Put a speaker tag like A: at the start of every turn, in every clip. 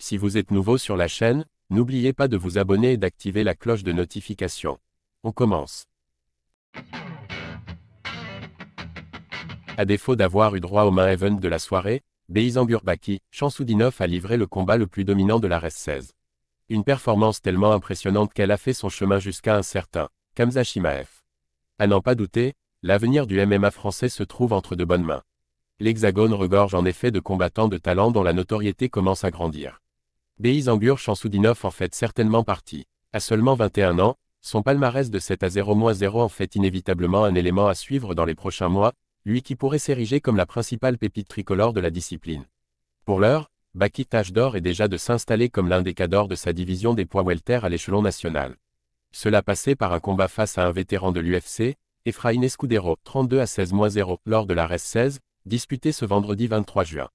A: Si vous êtes nouveau sur la chaîne, n'oubliez pas de vous abonner et d'activer la cloche de notification. On commence. À défaut d'avoir eu droit au main event de la soirée, Beisangur Baki, Shamsudinov a livré le combat le plus dominant de la RES 16. Une performance tellement impressionnante qu'elle a fait son chemin jusqu'à un certain Khamzat Chimaev. À n'en pas douter, l'avenir du MMA français se trouve entre de bonnes mains. L'Hexagone regorge en effet de combattants de talent dont la notoriété commence à grandir. Beisangur Shamsudinov en fait certainement partie. À seulement 21 ans, son palmarès de 7-0-0 en fait inévitablement un élément à suivre dans les prochains mois, lui qui pourrait s'ériger comme la principale pépite tricolore de la discipline. Pour l'heure, Baki tâche d'or est déjà de s'installer comme l'un des cadors de sa division des poids welter à l'échelon national. Cela passait par un combat face à un vétéran de l'UFC, Efrain Escudero, 32-16-0, lors de la RES 16, disputé ce vendredi 23 juin.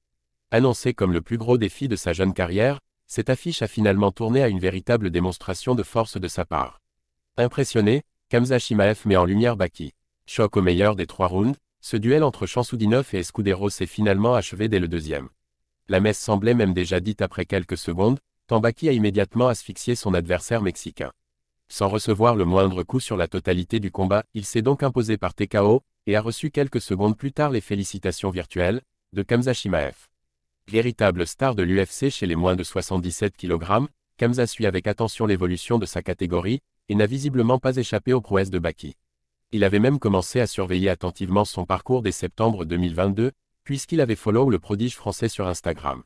A: Annoncé comme le plus gros défi de sa jeune carrière, cette affiche a finalement tourné à une véritable démonstration de force de sa part. Impressionné, Khamzat Chimaev met en lumière Baki. Choc au meilleur des 3 rounds, ce duel entre Shamsudinov et Escudero s'est finalement achevé dès le deuxième. La messe semblait même déjà dite après quelques secondes, tant Baki a immédiatement asphyxié son adversaire mexicain. Sans recevoir le moindre coup sur la totalité du combat, il s'est donc imposé par TKO, et a reçu quelques secondes plus tard les félicitations virtuelles de Khamzat Chimaev. Véritable star de l'UFC chez les moins de 77 kg, Khamzat suit avec attention l'évolution de sa catégorie, et n'a visiblement pas échappé aux prouesses de Baki. Il avait même commencé à surveiller attentivement son parcours dès septembre 2022, puisqu'il avait follow le prodige français sur Instagram.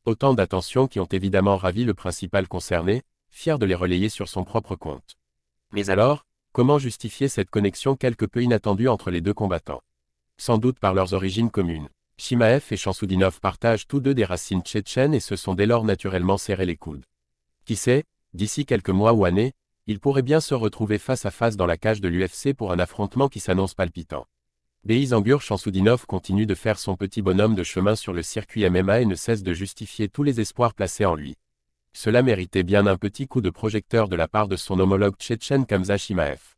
A: Autant d'attentions qui ont évidemment ravi le principal concerné, fier de les relayer sur son propre compte. Mais alors, comment justifier cette connexion quelque peu inattendue entre les deux combattants? Sans doute par leurs origines communes. Chimaev et Shamsudinov partagent tous deux des racines tchétchènes et se sont dès lors naturellement serré les coudes. Qui sait, d'ici quelques mois ou années, ils pourraient bien se retrouver face à face dans la cage de l'UFC pour un affrontement qui s'annonce palpitant. Beisangur Shamsudinov continue de faire son petit bonhomme de chemin sur le circuit MMA et ne cesse de justifier tous les espoirs placés en lui. Cela méritait bien un petit coup de projecteur de la part de son homologue tchétchène Khamzat Chimaev.